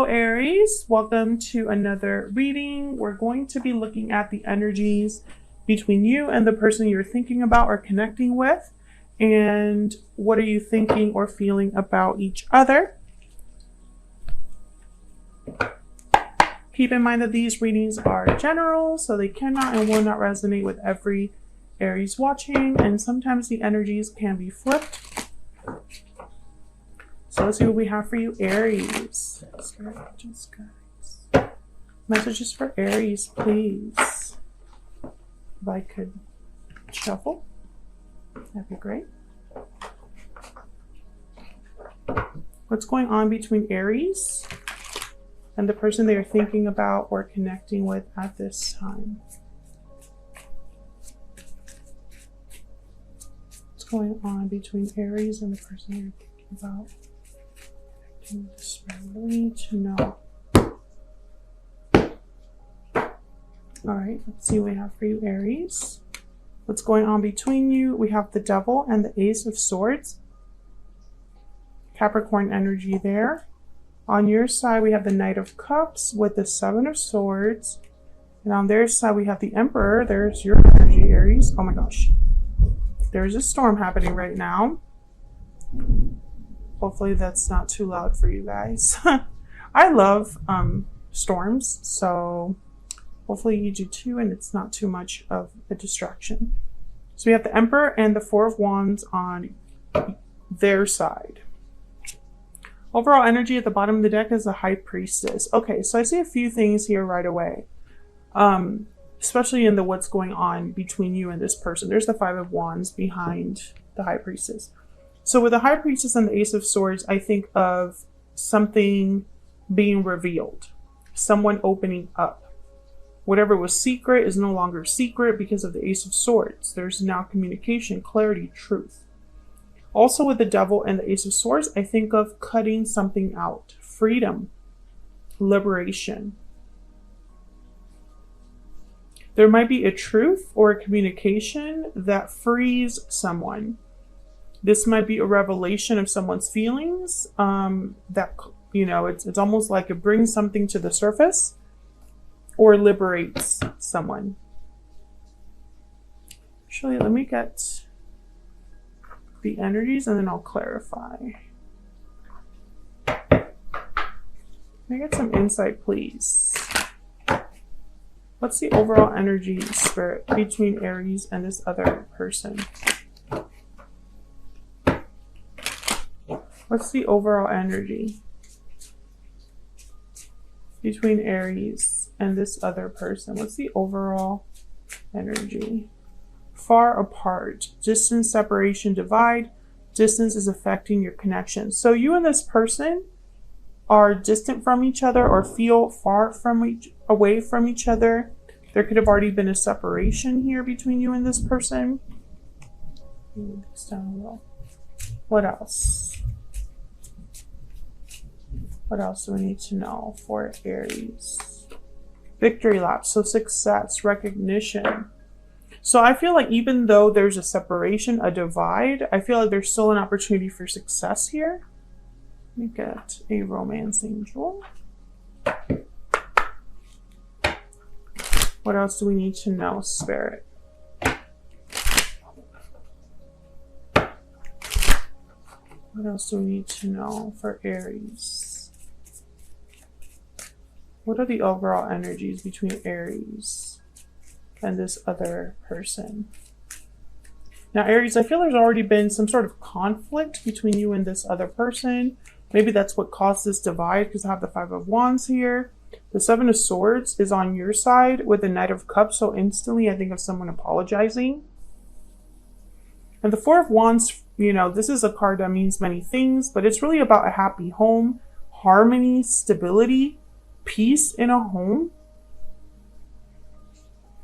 Aries, welcome to another reading. We're going to be looking at the energies between you and the person you're thinking about or connecting with, and what are you thinking or feeling about each other. Keep in mind that these readings are general, so they cannot and will not resonate with every Aries watching, and sometimes the energies can be flipped. So let's see what we have for you, Aries. Just guys. Messages for Aries, please. If I could shuffle, that'd be great. What's going on between Aries and the person they are thinking about or connecting with at this time? What's going on between Aries and the person you're thinking about? We need to know. All right, let's see what we have for you, Aries. What's going on between you? We have the Devil and the Ace of Swords. Capricorn energy there. On your side, we have the Knight of Cups with the Seven of Swords. And on their side, we have the Emperor. There's your energy, Aries. Oh my gosh. There's a storm happening right now. Hopefully that's not too loud for you guys. I love storms, so hopefully you do too, and it's not too much of a distraction. So we have the Emperor and the Four of Wands on their side. Overall energy at the bottom of the deck is the High Priestess. Okay, so I see a few things here right away, especially in the what's going on between you and this person. There's the Five of Wands behind the High Priestess. So with the High Priestess and the Ace of Swords, I think of something being revealed, someone opening up. Whatever was secret is no longer secret because of the Ace of Swords. There's now communication, clarity, truth. Also with the Devil and the Ace of Swords, I think of cutting something out, freedom, liberation. There might be a truth or a communication that frees someone. This might be a revelation of someone's feelings that, you know, it's almost like it brings something to the surface or liberates someone. Actually, let me get the energies and then I'll clarify. Can I get some insight, please? What's the overall energy, Spirit, between Aries and this other person? What's the overall energy between Aries and this other person? What's the overall energy? Far apart, distance, separation, divide. Distance is affecting your connection. So you and this person are distant from each other or feel far from away from each other. There could have already been a separation here between you and this person. Move this down a little. What else? What else do we need to know for Aries? Victory lap, so success, recognition. So I feel like even though there's a separation, a divide, I feel like there's still an opportunity for success here. Let me get a romance angel. What else do we need to know, Spirit? What else do we need to know for Aries? What are the overall energies between Aries and this other person? Now, Aries, I feel there's already been some sort of conflict between you and this other person. Maybe that's what caused this divide, because I have the Five of Wands here. The Seven of Swords is on your side with the Knight of Cups, so instantly I think of someone apologizing. And the Four of Wands, you know, this is a card that means many things, but it's really about a happy home, harmony, stability, peace in a home.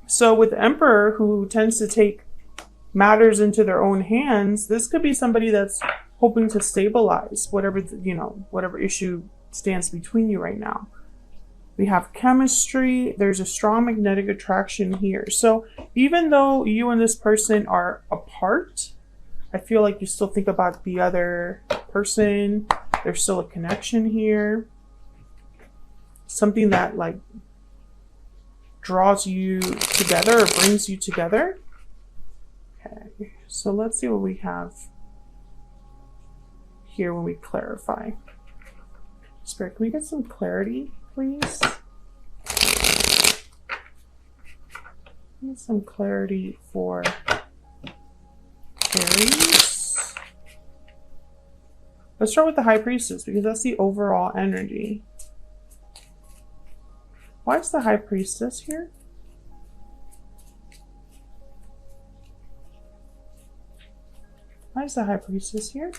So with the Emperor, who tends to take matters into their own hands, this could be somebody that's hoping to stabilize whatever, you know, whatever issue stands between you right now. We have chemistry. There's a strong magnetic attraction here. So even though you and this person are apart, I feel like you still think about the other person. There's still a connection here. something that like draws you together or brings you together. Okay, so let's see what we have here when we clarify. Spirit, can we get some clarity, please? Get some clarity for Aries. Let's start with the High Priestess because that's the overall energy. Why is the High Priestess here? Why is the High Priestess here?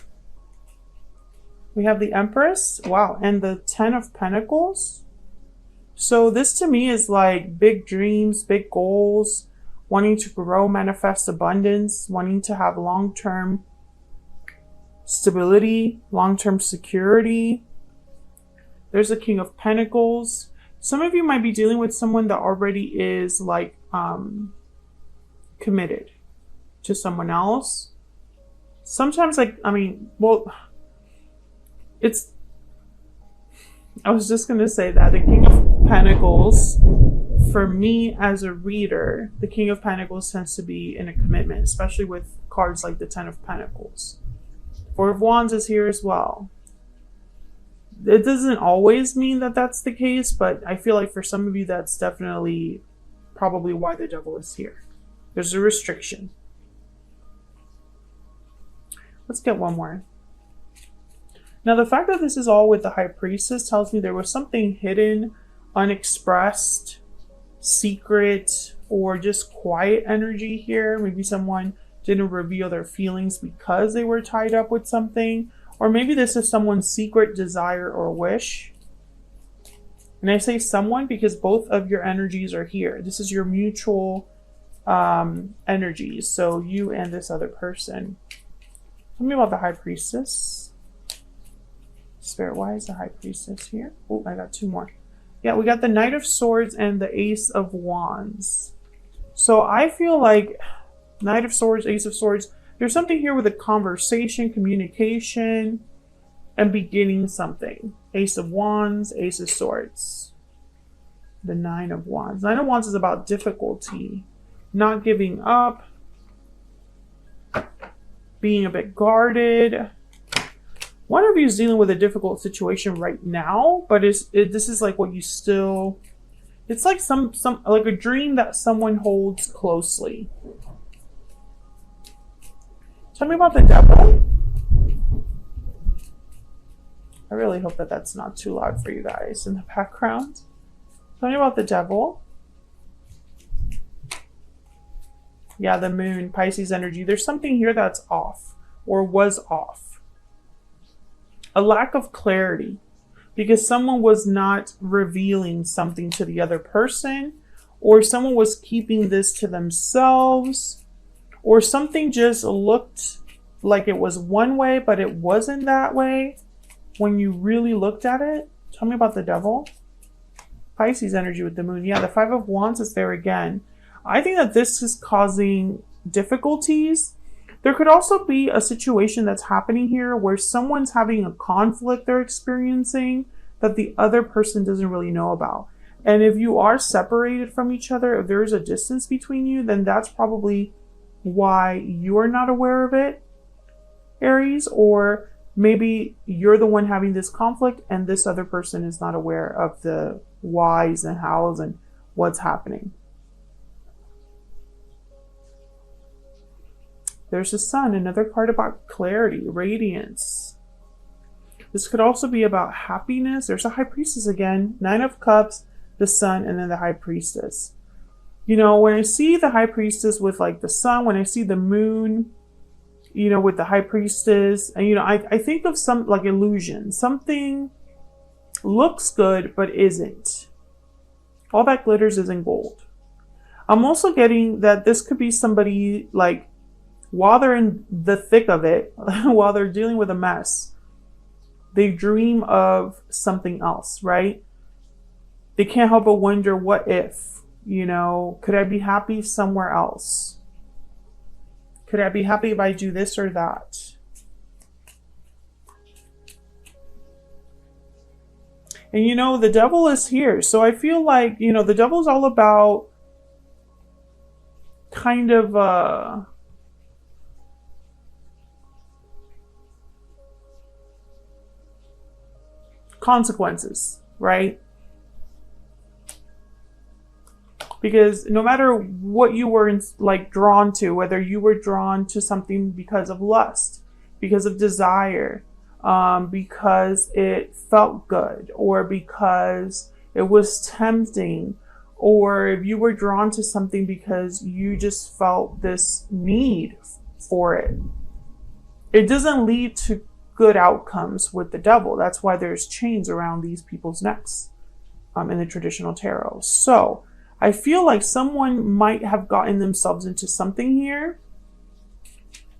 We have the Empress. Wow. And the Ten of Pentacles. So this to me is like big dreams, big goals, wanting to grow, manifest abundance, wanting to have long-term stability, long-term security. There's the King of Pentacles. Some of you might be dealing with someone that already is like committed to someone else. Sometimes like, I mean, well, I was just going to say that the King of Pentacles, for me as a reader, the King of Pentacles tends to be in a commitment, especially with cards like the Ten of Pentacles. Four of Wands is here as well. It doesn't always mean that that's the case, but I feel like for some of you, that's definitely probably why the Devil is here. There's a restriction. Let's get one more. Now, the fact that this is all with the High Priestess tells me there was something hidden, unexpressed, secret, or just quiet energy here. Maybe someone didn't reveal their feelings because they were tied up with something. Or maybe this is someone's secret desire or wish. And I say someone because both of your energies are here. This is your mutual energies. So you and this other person. Tell me about the High Priestess. Spirit, why is the High Priestess here? Oh, I got two more. Yeah, we got the Knight of Swords and the Ace of Wands. So I feel like Knight of Swords, Ace of Swords, there's something here with a conversation, communication, and beginning something. Ace of Wands, Ace of Swords. The Nine of Wands. Nine of Wands is about difficulty, not giving up, being a bit guarded. One of you is dealing with a difficult situation right now, but this is like what you still, it's like some like a dream that someone holds closely. Tell me about the Devil. I really hope that that's not too loud for you guys in the background. Tell me about the Devil. Yeah, the Moon, Pisces energy. There's something here that's off or was off. A lack of clarity because someone was not revealing something to the other person, or someone was keeping this to themselves, or something just looked like it was one way, but it wasn't that way when you really looked at it. Tell me about the Devil. Pisces energy with the Moon. Yeah, the Five of Wands is there again. I think that this is causing difficulties. There could also be a situation that's happening here where someone's having a conflict they're experiencing that the other person doesn't really know about. And if you are separated from each other, if there is a distance between you, then that's probably why you're not aware of it, Aries. Or maybe you're the one having this conflict and this other person is not aware of the whys and hows and what's happening. There's the Sun, another card about clarity, radiance. This could also be about happiness. There's a High Priestess again, Nine of Cups, the Sun, and then the High Priestess. You know, when I see the High Priestess with like the Sun, when I see the Moon, you know, with the High Priestess, and you know, I think of some like illusion. Something looks good, but isn't. All that glitters isn't gold. I'm also getting that this could be somebody like, while they're in the thick of it, while they're dealing with a mess, they dream of something else, right? They can't help but wonder, what if, you know, could I be happy somewhere else? Could I be happy if I do this or that? And you know, the devil is here. So I feel like, you know, the devil's all about kind of consequences, right? Because no matter what you were like drawn to, whether you were drawn to something because of lust, because of desire, because it felt good, or because it was tempting, or if you were drawn to something because you just felt this need for it, it doesn't lead to good outcomes with the devil. That's why there's chains around these people's necks in the traditional tarot. So I feel like someone might have gotten themselves into something here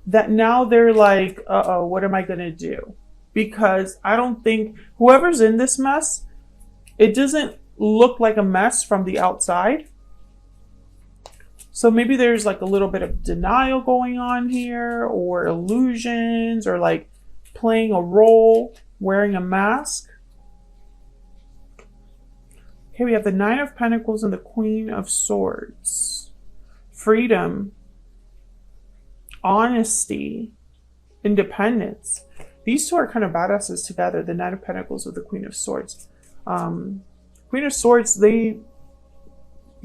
that now they're like, uh-oh, what am I going to do? Because I don't think whoever's in this mess, it doesn't look like a mess from the outside. So maybe there's like a little bit of denial going on here, or illusions, or like playing a role, wearing a mask. Okay, we have the Nine of Pentacles and the Queen of Swords. Freedom, honesty, independence. These two are kind of badasses together, the Nine of Pentacles with the Queen of Swords. Queen of Swords,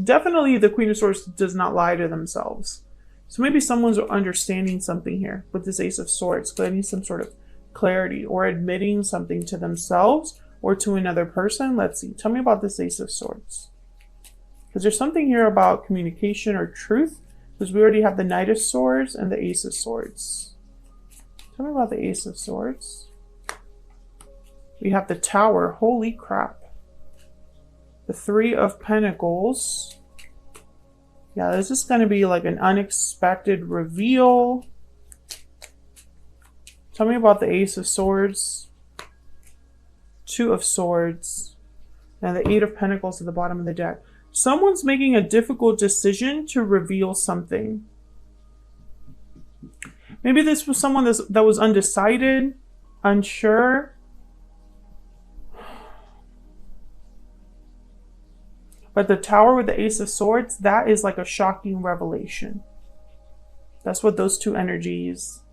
definitely the Queen of Swords does not lie to themselves. So maybe someone's understanding something here with this Ace of Swords, getting some sort of clarity, or admitting something to themselves or to another person. Let's see. Tell me about this Ace of Swords. Because there's something here about communication or truth. Because we already have the Knight of Swords and the Ace of Swords. Tell me about the Ace of Swords. We have the Tower. Holy crap. The Three of Pentacles. Yeah, this is going to be like an unexpected reveal. Tell me about the Ace of Swords. Two of Swords. And the Eight of Pentacles at the bottom of the deck. Someone's making a difficult decision to reveal something. Maybe this was someone that was undecided, unsure. But the Tower with the Ace of Swords, that is like a shocking revelation. That's what those two energies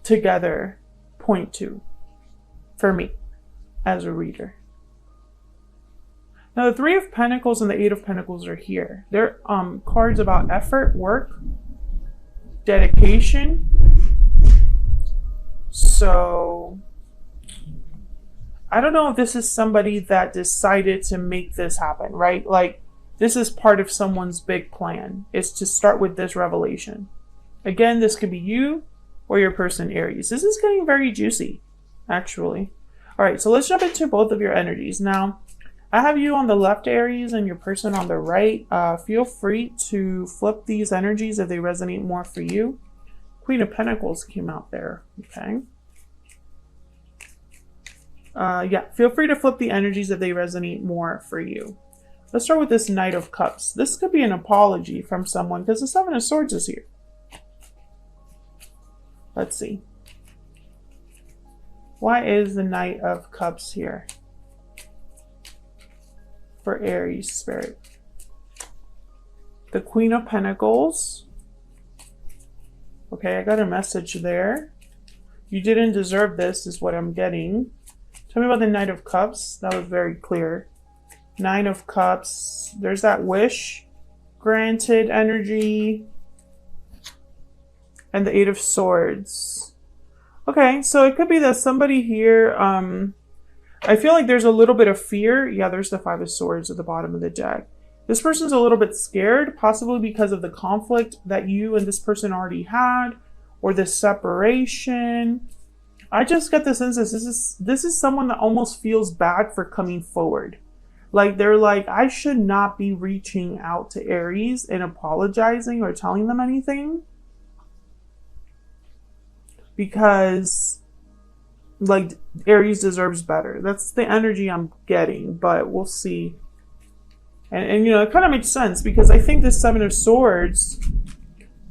together point to for me as a reader. Now the Three of Pentacles and the Eight of Pentacles are here. They're cards about effort, work, dedication. So I don't know if this is somebody that decided to make this happen, right? Like this is part of someone's big plan, is to start with this revelation. Again, this could be you or your person, Aries. This is getting very juicy, actually. All right, so let's jump into both of your energies. Now, I have you on the left, Aries, and your person on the right. Feel free to flip these energies if they resonate more for you. Queen of Pentacles came out there, okay? Yeah, feel free to flip the energies if they resonate more for you. Let's start with this Knight of Cups. This could be an apology from someone because the Seven of Swords is here. Let's see. Why is the Knight of Cups here for Aries spirit? The Queen of Pentacles. Okay, I got a message there. You didn't deserve this is what I'm getting. Tell me about the Knight of Cups. That was very clear. Nine of Cups. There's that wish granted energy. And the Eight of Swords. Okay, so it could be that somebody here, I feel like there's a little bit of fear. Yeah, there's the Five of Swords at the bottom of the deck. This person's a little bit scared, possibly because of the conflict that you and this person already had, or the separation. I just get the sense that this is someone that almost feels bad for coming forward. Like they're like, I should not be reaching out to Aries and apologizing or telling them anything. Because like Aries deserves better. That's the energy I'm getting, but we'll see. And you know, it kind of makes sense because I think this Seven of Swords,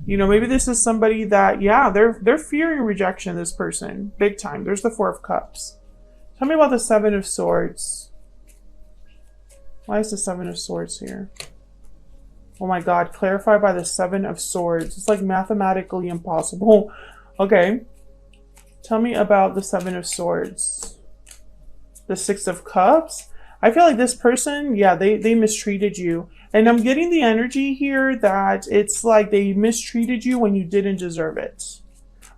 you know, maybe this is somebody that, yeah, they're fearing rejection, this person, big time. There's the Four of Cups. Tell me about the Seven of Swords. Why is the Seven of Swords here? Oh my God, clarify by the Seven of Swords. It's like mathematically impossible. Okay. Tell me about the Seven of Swords. The Six of Cups. I feel like this person, yeah, they mistreated you. And I'm getting the energy here that it's like they mistreated you when you didn't deserve it.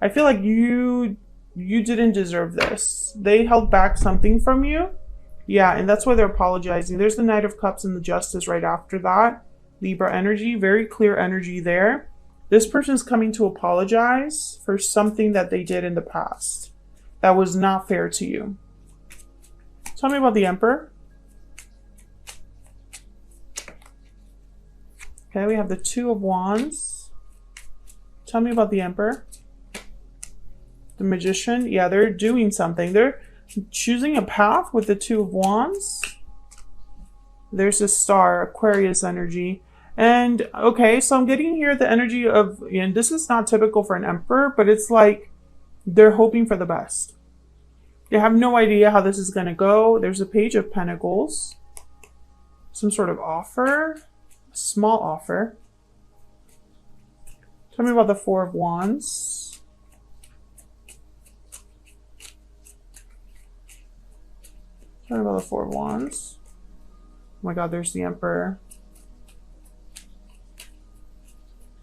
I feel like you didn't deserve this. They held back something from you. Yeah, and that's why they're apologizing. There's the Knight of Cups and the Justice right after that. Libra energy, very clear energy there. This person's coming to apologize for something that they did in the past that was not fair to you. Tell me about the Emperor. Okay, we have the Two of Wands. Tell me about the Emperor. The Magician. Yeah, they're doing something. They're choosing a path with the Two of Wands. There's a Star, Aquarius energy. And okay, so I'm getting here the energy of, and this is not typical for an Emperor, but it's like they're hoping for the best. They have no idea how this is going to go. There's a Page of Pentacles. Some sort of offer. A small offer. Tell me about the Four of Wands. Tell me about the Four of Wands. Oh my God, there's the Emperor.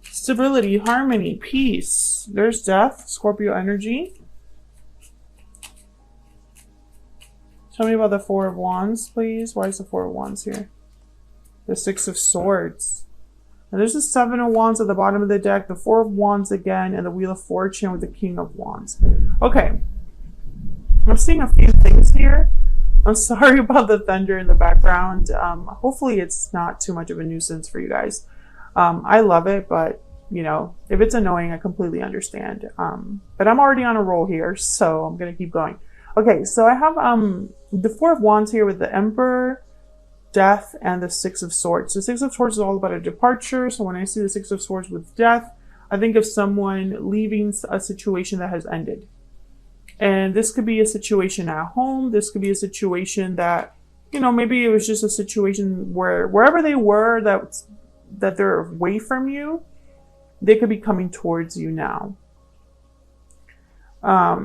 Stability, harmony, peace. There's Death, Scorpio energy. Tell me about the Four of Wands, please. Why is the Four of Wands here? The Six of Swords. And there's the Seven of Wands at the bottom of the deck, the Four of Wands again, and the Wheel of Fortune with the King of Wands. Okay. I'm seeing a few things here. I'm sorry about the thunder in the background. Hopefully it's not too much of a nuisance for you guys. I love it, but you know, if it's annoying, I completely understand. But I'm already on a roll here, so I'm gonna keep going. Okay, so I have the Four of Wands here with the Emperor, Death, and the Six of Swords. The Six of Swords is all about a departure. So when I see the Six of Swords with Death, I think of someone leaving a situation that has ended. And this could be a situation at home. This could be a situation that, you know, maybe it was just a situation where wherever they were that they're away from you, they could be coming towards you now. I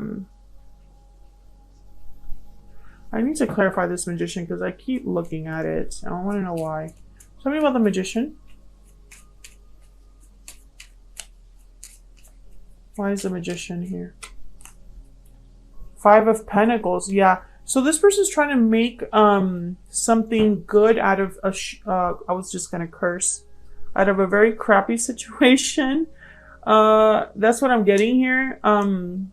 need to clarify this Magician because I keep looking at it. I want to know why. Tell me about the Magician. Why is the Magician here? Five of Pentacles. Yeah. So this person's trying to make something good out of a I was just going to curse. Out of a very crappy situation. That's what I'm getting here. I'm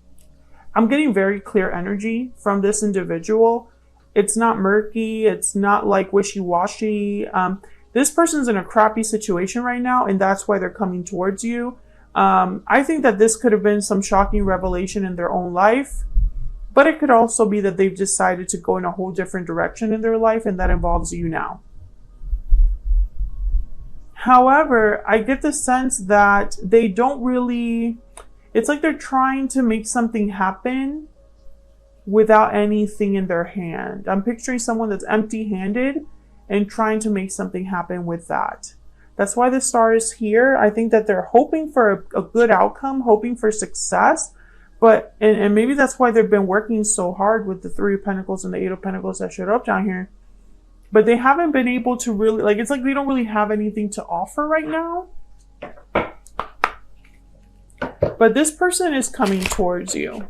getting very clear energy from this individual. It's not murky. It's not like wishy-washy. This person's in a crappy situation right now, and that's why they're coming towards you. I think that this could have been some shocking revelation in their own life, but it could also be that they've decided to go in a whole different direction in their life, and that involves you now. However, I get the sense that they don't really, it's like they're trying to make something happen without anything in their hand. I'm picturing someone that's empty-handed and trying to make something happen with that. That's why the Star is here. I think that they're hoping for a good outcome, hoping for success. But, and maybe that's why they've been working so hard with the Three of Pentacles and the Eight of Pentacles that showed up down here. But they haven't been able to really, like, it's like they don't really have anything to offer right now. But this person is coming towards you.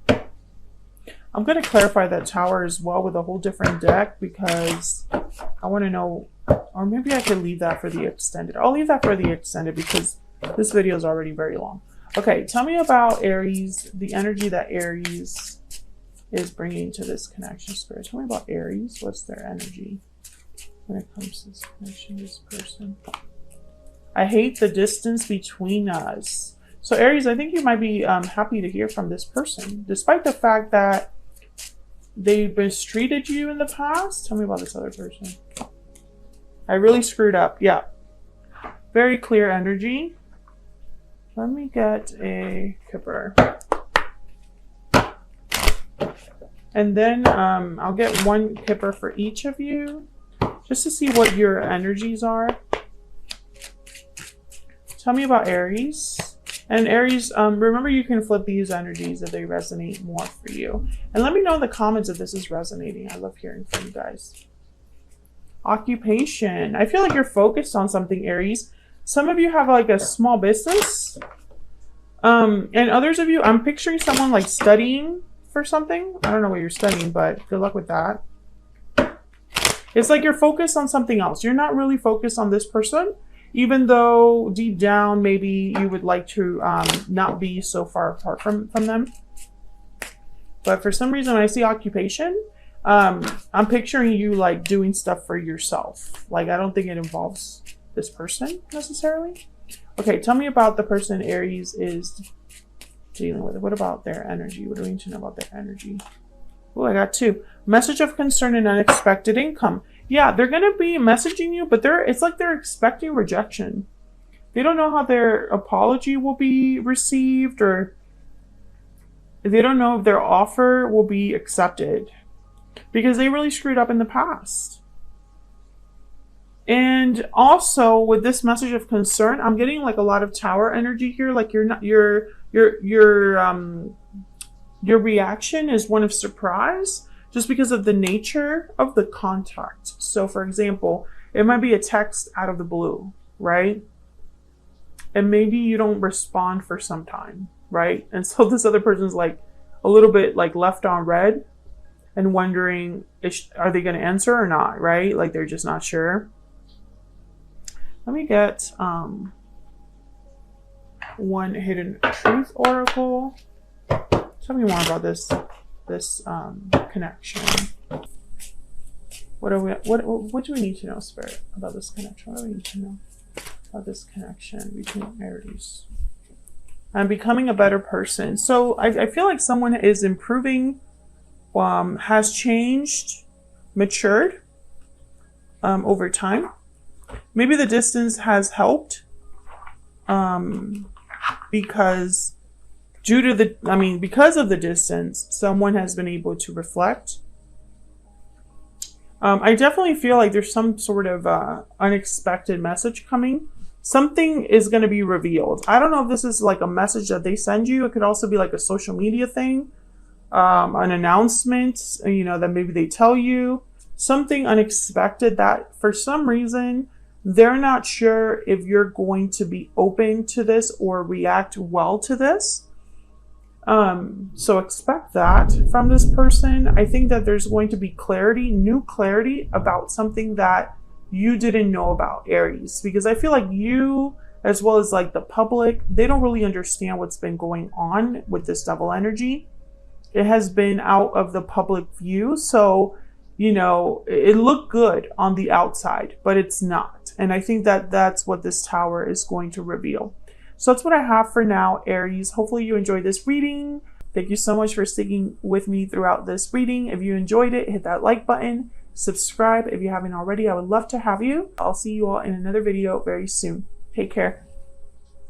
I'm going to clarify that Tower as well with a whole different deck because I want to know, or maybe I could leave that for the extended. I'll leave that for the extended because this video is already very long. Okay, tell me about Aries, the energy that Aries is bringing to this connection, Spirit. Tell me about Aries. What's their energy when it comes to this connection, this person? I hate the distance between us. So Aries, I think you might be happy to hear from this person, despite the fact that they've mistreated you in the past. Tell me about this other person. I really screwed up. Yeah. Very clear energy. Let me get a Kipper. And then I'll get one kipper for each of you just to see what your energies are. Tell me about Aries. And Aries, remember you can flip these energies if they resonate more for you. And let me know in the comments if this is resonating. I love hearing from you guys. Occupation. I feel like you're focused on something, Aries. Some of you have like a small business. And others of you, I'm picturing someone like studying for something. I don't know what you're studying, but good luck with that. It's like you're focused on something else. You're not really focused on this person, even though deep down, maybe you would like to not be so far apart from them. But for some reason, when I see occupation, I'm picturing you like doing stuff for yourself. Like, I don't think it involves this person necessarily. Okay, tell me about the person Aries is dealing with. What about their energy? What do we need to know about their energy? Oh, I got two. Message of concern and unexpected income. Yeah, they're going to be messaging you, but it's like they're expecting rejection. They don't know how their apology will be received, or they don't know if their offer will be accepted because they really screwed up in the past. And also with this message of concern, I'm getting like a lot of tower energy here. Like your reaction is one of surprise just because of the nature of the contact. So for example, it might be a text out of the blue, right? And maybe you don't respond for some time, right? And so this other person's like a little bit like left on red and wondering, are they going to answer or not, right? Like they're just not sure. Let me get one hidden truth oracle. Tell me more about this connection. What do we need to know, Spirit, about this connection? What do we need to know about this connection between Aries? I'm becoming a better person. So I feel like someone is improving, has changed, matured over time. Maybe the distance has helped because because of the distance, someone has been able to reflect. I definitely feel like there's some sort of unexpected message coming. Something is going to be revealed. I don't know if this is like a message that they send you. It could also be like a social media thing, an announcement, that maybe they tell you. Something unexpected that for some reason they're not sure if you're going to be open to this or react well to this. So expect that from this person. I think that there's going to be clarity, new clarity about something that you didn't know about, Aries, because I feel like you, as well as like the public, they don't really understand what's been going on with this double energy. It has been out of the public view. So it looked good on the outside, but it's not. And I think that that's what this tower is going to reveal. So that's what I have for now, Aries. Hopefully you enjoyed this reading. Thank you so much for sticking with me throughout this reading. If you enjoyed it, hit that like button, subscribe if you haven't already. I would love to have you. I'll see you all in another video very soon. Take care.